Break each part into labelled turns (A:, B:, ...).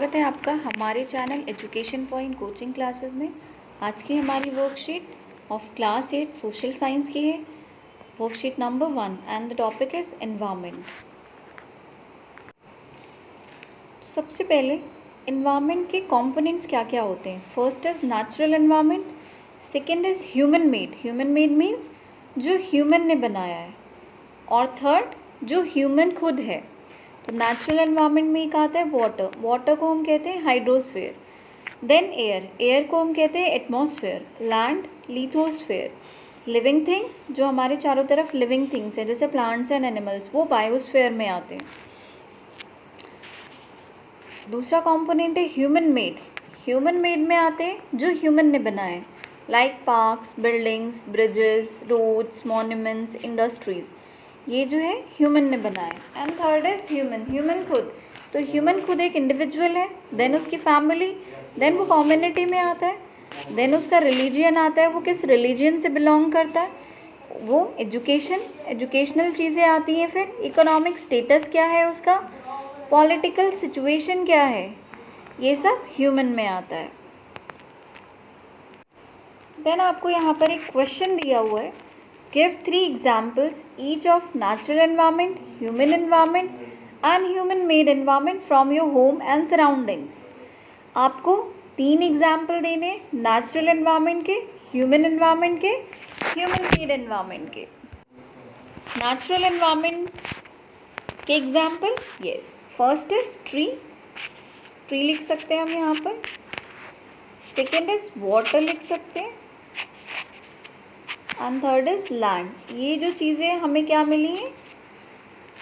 A: स्वागत है आपका हमारे channel education point coaching classes में। आज की हमारी worksheet of class 8 social science की है, worksheet number 1 and the topic is environment. सबसे पहले एनवायरनमेंट के कंपोनेंट्स क्या क्या होते हैं। First is natural environment, second is human made. Human made means जो ह्यूमन ने बनाया है, और थर्ड जो ह्यूमन खुद है। तो नेचुरल एनवायरनमेंट में एक आता है वाटर, वाटर को हम कहते हैं हाइड्रोस्फीयर। देन एयर, एयर को हम कहते हैं atmosphere. Land lithosphere. Living things, जो हमारे चारों तरफ लिविंग थिंग्स हैं जैसे प्लांट्स एंड एनिमल्स, वो बायोस्फेयर में आते हैं। दूसरा कंपोनेंट है ह्यूमन मेड। ह्यूमन मेड में आते हैं जो ह्यूमन ने बनाए, like parks, buildings, bridges, roads, monuments, industries, ये जो है ह्यूमन ने बनाए। And third is human, human खुद। तो ह्यूमन खुद एक इंडिविजुअल है, देन उसकी फैमिली, देन वो कम्युनिटी में आता है, देन उसका रिलीजियन आता है, वो किस रिलीजियन से बिलोंग करता है, वो एजुकेशन, एजुकेशनल चीज़ें आती हैं, फिर इकोनॉमिक स्टेटस क्या है उसका, पॉलिटिकल सिचुएशन क्या है, ये सब ह्यूमन में आता है। देन आपको यहाँ पर एक क्वेश्चन दिया हुआ है, give 3 examples each of natural environment, human environment and human made environment from your home and surroundings. आपको 3 एग्जाम्पल देने नेचुरल एनवायरनमेंट के, ह्यूमन एनवायरनमेंट के, ह्यूमन मेड एनवायरनमेंट के। नेचुरल एनवायरनमेंट के example, yes, first is tree, tree लिख सकते हैं हम यहाँ पर। सेकेंड इज वाटर लिख सकते हैं, एंड थर्ड इज लैंड। ये जो चीज़ें हमें क्या मिली हैं,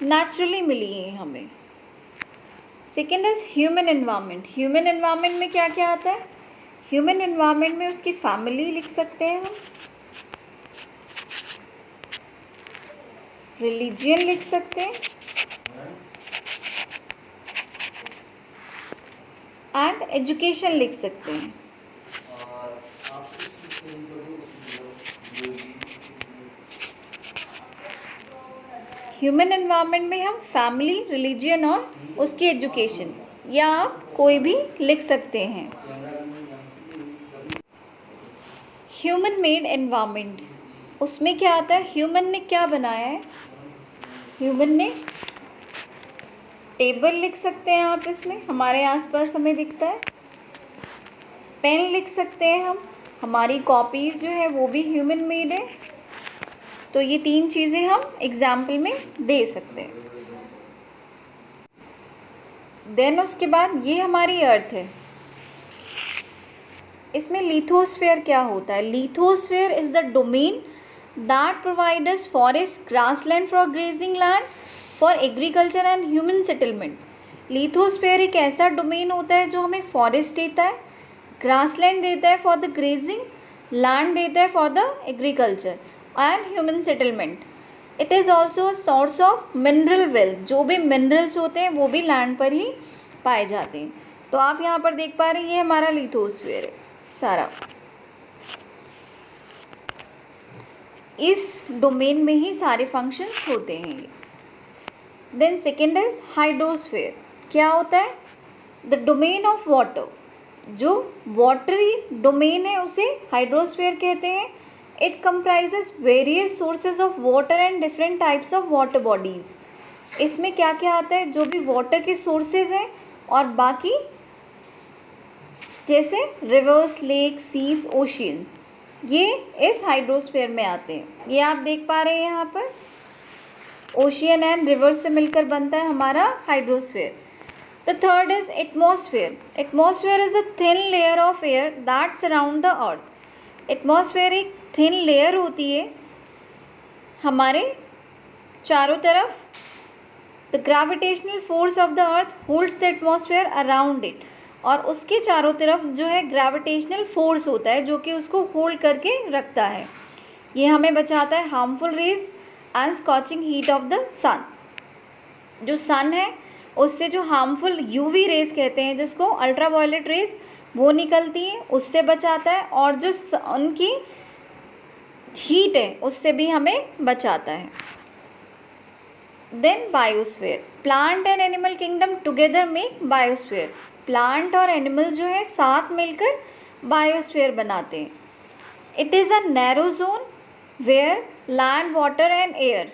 A: नेचुरली मिली हैं हमें। Second is human environment. Human environment में क्या क्या आता है, ह्यूमन एनवायरनमेंट में उसकी फैमिली लिख सकते हैं हम, रिलीजियन लिख सकते हैं, एंड एजुकेशन लिख सकते हैं। ह्यूमन एनवायरनमेंट में हम फैमिली, रिलीजियन और उसकी एजुकेशन, या आप कोई भी लिख सकते हैं। ह्यूमन मेड एनवायरनमेंट, उसमें क्या आता है, ह्यूमन ने क्या बनाया है, ह्यूमन ने टेबल लिख सकते हैं आप, इसमें हमारे आसपास हमें दिखता है। पेन लिख सकते हैं हम, हमारी कॉपीज़ जो है वो भी ह्यूमन मेड है। तो ये 3 चीज़ें हम एग्जाम्पल में दे सकते हैं। देन उसके बाद ये हमारी अर्थ है, इसमें लिथोस्फेयर क्या होता है। Lithosphere is the domain that provide us forest, grassland for grazing land, for agriculture and human settlement. Lithosphere एक ऐसा डोमेन होता है जो हमें फॉरेस्ट देता है, ग्रासलैंड देता है फॉर द ग्रेजिंग, लैंड देता है for the agriculture and human settlement. It is also source of mineral wealth, जो भी मिनरल्स होते हैं वो भी लैंड पर ही पाए जाते हैं। तो आप यहाँ पर देख पा रहे हैं ये हमारा लिथोस्फेयर है सारा, इस डोमेन में ही सारे फंक्शंस होते हैं ये। देन सेकेंड इज हाइड्रोस्फेयर, क्या होता है, द डोमेन ऑफ वाटर, जो वाटरी डोमेन है उसे हाइड्रोस्फेयर कहते हैं। It comprises various sources of water and different types of water bodies. इसमें क्या क्या आता है, जो भी वाटर के सोर्सेज हैं और बाकी जैसे रिवर्स, लेक, सीज, ओशियंस, ये इस हाइड्रोस्फेयर में आते हैं। ये आप देख पा रहे हैं यहाँ पर, ओशियन एंड रिवर से मिलकर बनता है हमारा hydrosphere. The third is atmosphere. Atmosphere is a thin layer of air that surround the earth. Atmosphere एक थिन लेयर होती है हमारे चारों तरफ। The gravitational force of the earth holds the atmosphere around it, और उसके चारों तरफ जो है ग्रेविटेशनल फोर्स होता है जो कि उसको होल्ड करके रखता है। ये हमें बचाता है harmful rays and scorching heat of the sun. जो सन है उससे जो हार्मफुल यूवी रेज कहते हैं, जिसको अल्ट्रावायलेट रेज, वो निकलती हैं, उससे बचाता है, और जो उनकी हीट है उससे भी हमें बचाता है। Then biosphere, plant and animal kingdom together make biosphere. Plant और एनिमल्स जो है साथ मिलकर बायोस्फीयर बनाते हैं। It is a narrow zone where land, water and air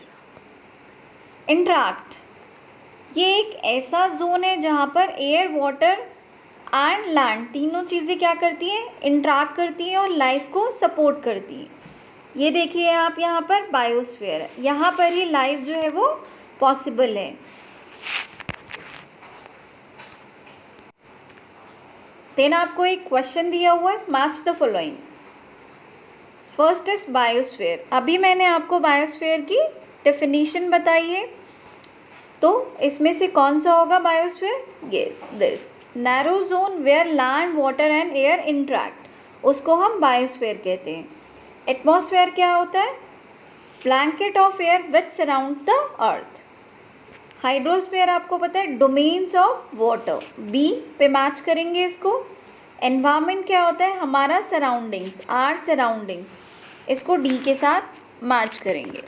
A: interact. ये एक ऐसा जोन है जहाँ पर एयर, वाटर एंड लैंड तीनों चीज़ें क्या करती हैं, इंटरैक्ट करती हैं और लाइफ को सपोर्ट करती हैं। ये देखिए आप यहाँ पर बायोस्फीयर है, यहाँ पर ही लाइफ जो है वो पॉसिबल है। देन आपको एक क्वेश्चन दिया हुआ है, match the following. First is biosphere. अभी मैंने आपको बायोस्फीयर की डेफिनेशन बताई है, तो इसमें से कौन सा होगा biosphere? Yes, this narrow zone where land, water and air interact, उसको हम बायोस्फीयर कहते हैं। एटमॉस्फेयर क्या होता है? Blanket of air which surrounds the earth. Hydrosphere आपको पता है, डोमेन्स ऑफ वाटर, बी पे मैच करेंगे इसको। एनवायरनमेंट क्या होता है? हमारा सराउंडिंग्स, आर सराउंडिंग्स, इसको डी के साथ मैच करेंगे।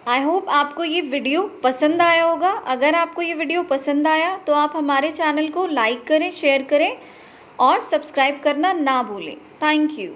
A: आई होप आपको ये वीडियो पसंद आया होगा। अगर आपको ये वीडियो पसंद आया तो आप हमारे चैनल को लाइक करें, शेयर करें और सब्सक्राइब करना ना भूलें। Thank you.